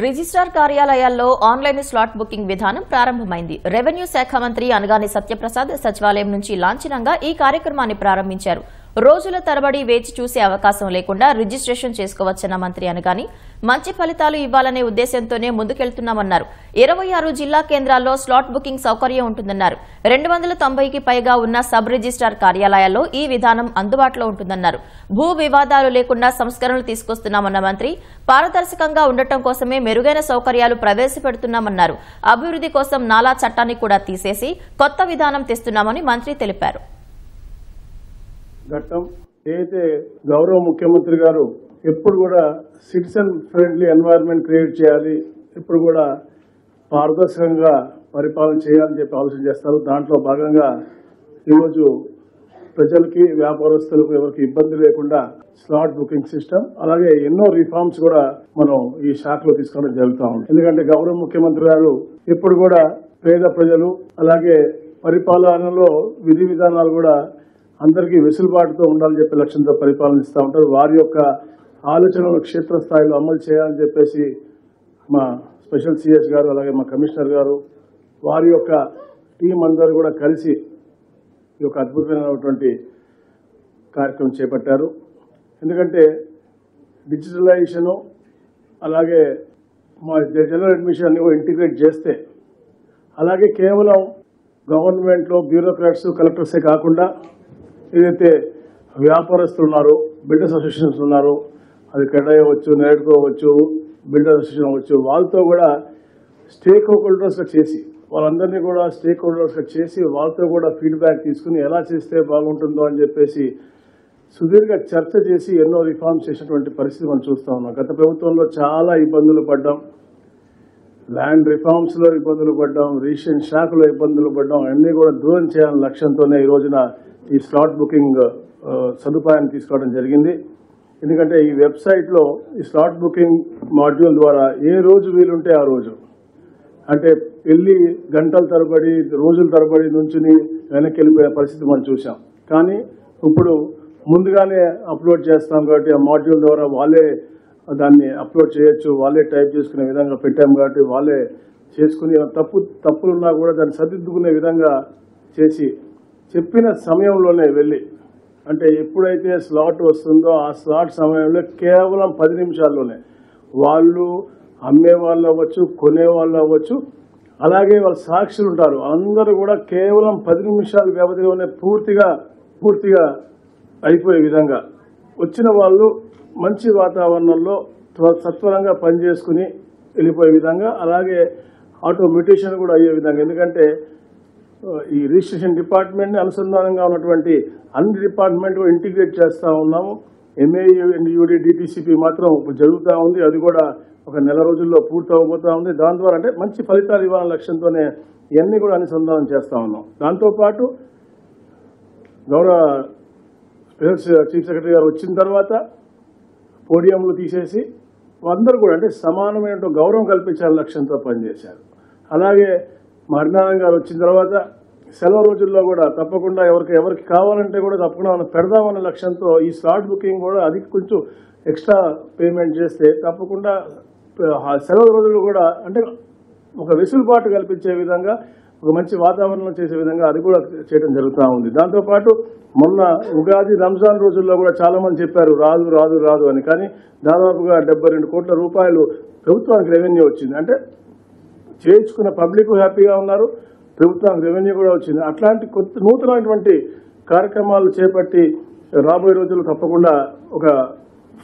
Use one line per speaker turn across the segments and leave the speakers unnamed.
Registrar కార్యాలయాల్లో online slot booking విధానం ప్రారంభమైంది. రెవెన్యూ శాఖ మంత్రి అనగాని సత్యప్రసాద్ సచివాలయం నుంచి లాంఛనంగా ఈ కార్యక్రమాన్ని ప్రారంభించారు. రోజుల తరబడి వేచి చూసే అవకాశం లేకుండా రిజిస్ట్రేషన్ చేసుకోవచ్చన్న మంత్రి అనగాని మంచి ఫలితాలు ఇవ్వాలనే ఉద్దేశంతోనే ముందుకెళ్తున్నామన్నారు. 26 జిల్లా కేంద్రాల్లో స్లాట్ బుకింగ్ సౌకర్యం ఉంటుందన్నారు. 290కి పైగా ఉన్న సబ్ రిజిస్ట్రార్ కార్యాలయాల్లో ఈ విధానం అందుబాటులో ఉంటుందన్నారు. భూ వివాదాలు లేకుండా సంస్కరణలు తీసుకొస్తున్నామన్న మంత్రి పారదర్శకంగా ఉండటం కోసమే మెరుగైన సౌకర్యాలు ప్రవేశపెడుతున్నామన్నారు. అభివృద్ధి కోసం నాలా చట్టాన్ని కూడా తీసేసి కొత్త విధానం తెస్తున్నామని మంత్రి తెలిపారు.
ఘట్టం ఏదైతే గౌరవ ముఖ్యమంత్రి గారు ఎప్పుడు కూడా సిటిజన్ ఫ్రెండ్లీ ఎన్వైరన్మెంట్ క్రియేట్ చేయాలి, ఇప్పుడు కూడా పారదర్శకంగా పరిపాలన చేయాలని చెప్పి ఆలోచన చేస్తారు. దాంట్లో భాగంగా ఈరోజు ప్రజలకి వ్యాపారస్తులకు ఎవరికి ఇబ్బంది లేకుండా స్లాట్ బుకింగ్ సిస్టమ్, అలాగే ఎన్నో రిఫార్మ్స్ కూడా మనం ఈ శాఖలో తీసుకోవడం జరుగుతూ ఉంది. ఎందుకంటే గౌరవ ముఖ్యమంత్రి గారు ఇప్పుడు కూడా పేద ప్రజలు అలాగే పరిపాలనలో విధి విధానాలు కూడా అందరికీ వెసులుబాటుతో ఉండాలని చెప్పి లక్ష్యంతో పరిపాలనిస్తూ ఉంటారు. వారి యొక్క ఆలోచనలు క్షేత్రస్థాయిలో అమలు చేయాలని చెప్పేసి మా స్పెషల్ సిఎస్ గారు అలాగే మా కమిషనర్ గారు వారి యొక్క టీం అందరూ కూడా కలిసి ఈ యొక్క అద్భుతమైనటువంటి కార్యక్రమం చేపట్టారు. ఎందుకంటే డిజిటలైజేషను అలాగే మా జనరల్ అడ్మిషన్ అన్ని కూడా ఇంటిగ్రేట్ చేస్తే, అలాగే కేవలం గవర్నమెంట్లో బ్యూరోక్రాట్స్ కలెక్టర్సే కాకుండా ఏదైతే వ్యాపారస్తులు ఉన్నారో, బిల్డర్స్ అసోసియేషన్స్ ఉన్నారో, అది కెడ అవ్వచ్చు, నేడుకో అవ్వచ్చు, బిల్డర్స్ అసోసియేషన్ అవ్వచ్చు, వాళ్ళతో కూడా స్టేక్ హోల్డర్స్గా చేసి వాళ్ళందరినీ కూడా స్టేక్ హోల్డర్స్గా చేసి వాళ్ళతో కూడా ఫీడ్బ్యాక్ తీసుకుని ఎలా చేస్తే బాగుంటుందో అని చెప్పేసి సుదీర్ఘ చర్చ చేసి ఎన్నో రిఫార్మ్స్ చేసినటువంటి పరిస్థితి మనం చూస్తూ ఉన్నాం. గత ప్రభుత్వంలో చాలా ఇబ్బందులు పడ్డాం, ల్యాండ్ రిఫార్మ్స్ లో ఇబ్బందులు పడ్డాం, రిజిస్ట్రేషన్ శాఖలో ఇబ్బందులు పడ్డాం. అన్ని కూడా దూరం చేయాలనే లక్ష్యంతోనే ఈ రోజున ఈ స్లాట్ బుకింగ్ సదుపాయాన్ని తీసుకోవడం జరిగింది. ఎందుకంటే ఈ వెబ్సైట్లో ఈ స్లాట్ బుకింగ్ మాడ్యూల్ ద్వారా ఏ రోజు వీలుంటే ఆ రోజు, అంటే వెళ్ళి గంటల తరబడి రోజుల తరబడి నుంచుని వెనక్కి వెళ్ళిపోయే పరిస్థితి మనం చూసాం. కానీ ఇప్పుడు ముందుగానే అప్లోడ్ చేస్తాం కాబట్టి ఆ మాడ్యూల్ ద్వారా వాళ్ళే దాన్ని అప్లోడ్ చేయొచ్చు, వాళ్ళే టైప్ చేసుకునే విధంగా పెట్టాం కాబట్టి వాళ్ళే చేసుకుని తప్పులున్నా కూడా దాన్ని సరిదిద్దుకునే విధంగా చేసి చెప్పిన సమయంలోనే వెళ్ళి, అంటే ఎప్పుడైతే స్లాట్ వస్తుందో ఆ స్లాట్ సమయంలో కేవలం 10 నిమిషాల్లోనే వాళ్ళు అమ్మే వాళ్ళు అవ్వచ్చు, కొనే వాళ్ళు అవ్వచ్చు, అలాగే వాళ్ళ సాక్షులు ఉంటారు, అందరూ కూడా కేవలం 10 నిమిషాల వ్యవధిలోనే పూర్తిగా అయిపోయే విధంగా వచ్చిన వాళ్ళు మంచి వాతావరణంలో సత్వరంగా పనిచేసుకుని వెళ్ళిపోయే విధంగా, అలాగే ఆటోమేటిషన్ కూడా అయ్యే విధంగా. ఎందుకంటే ఈ రిజిస్ట్రేషన్ డిపార్ట్మెంట్ని అనుసంధానంగా ఉన్నటువంటి అన్ని డిపార్ట్మెంట్ ఇంటిగ్రేట్ చేస్తూ ఉన్నాము. ఎంఏయుడి డిటిసిపి మాత్రం జరుగుతూ ఉంది, అది కూడా ఒక నెల రోజుల్లో పూర్తి అవబోతూ ఉంది. దాని ద్వారా అంటే మంచి ఫలితాలు ఇవ్వాలనే లక్ష్యంతోనే ఇవన్నీ కూడా అనుసంధానం చేస్తూ ఉన్నాం. దాంతోపాటు గౌరవ చీఫ్ సెక్రటరీ గారు వచ్చిన తర్వాత పోడియంలు తీసేసి అందరూ కూడా అంటే సమానమైన గౌరవం కల్పించాలని లక్ష్యంతో పనిచేశారు. అలాగే మా హరినారాయణ గారు వచ్చిన తర్వాత సెలవు రోజుల్లో కూడా తప్పకుండా ఎవరికి కావాలంటే కూడా తప్పకుండా మనం పెడదామన్న లక్ష్యంతో ఈ స్లాట్ బుకింగ్ కూడా అది కొంచెం ఎక్స్ట్రా పేమెంట్ చేస్తే తప్పకుండా సెలవు రోజులు కూడా అంటే ఒక వెసులుబాటు కల్పించే విధంగా, ఒక మంచి వాతావరణం చేసే విధంగా అది కూడా చేయడం జరుగుతూ ఉంది. దాంతోపాటు మొన్న ఉగాది రంజాన్ రోజుల్లో కూడా చాలా మంది చెప్పారు రాదు రాదు రాదు అని, కానీ దాదాపుగా 72 కోట్ల రూపాయలు ప్రభుత్వానికి రెవెన్యూ వచ్చింది. అంటే చేయించుకున్న పబ్లిక్ హ్యాపీగా ఉన్నారు, ప్రభుత్వానికి రెవెన్యూ కూడా వచ్చింది. అట్లాంటి కొత్త నూతనమైనటువంటి కార్యక్రమాలు చేపట్టి రాబోయే రోజుల్లో తప్పకుండా ఒక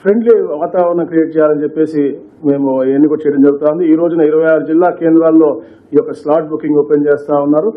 ఫ్రెండ్లీ వాతావరణం క్రియేట్ చేయాలని చెప్పేసి మేము ఎన్నిక చేయడం జరుగుతుంది. ఈ రోజున 26 జిల్లా కేంద్రాల్లో ఈ యొక్క స్లాట్ బుకింగ్ ఓపెన్ చేస్తూ ఉన్నారు.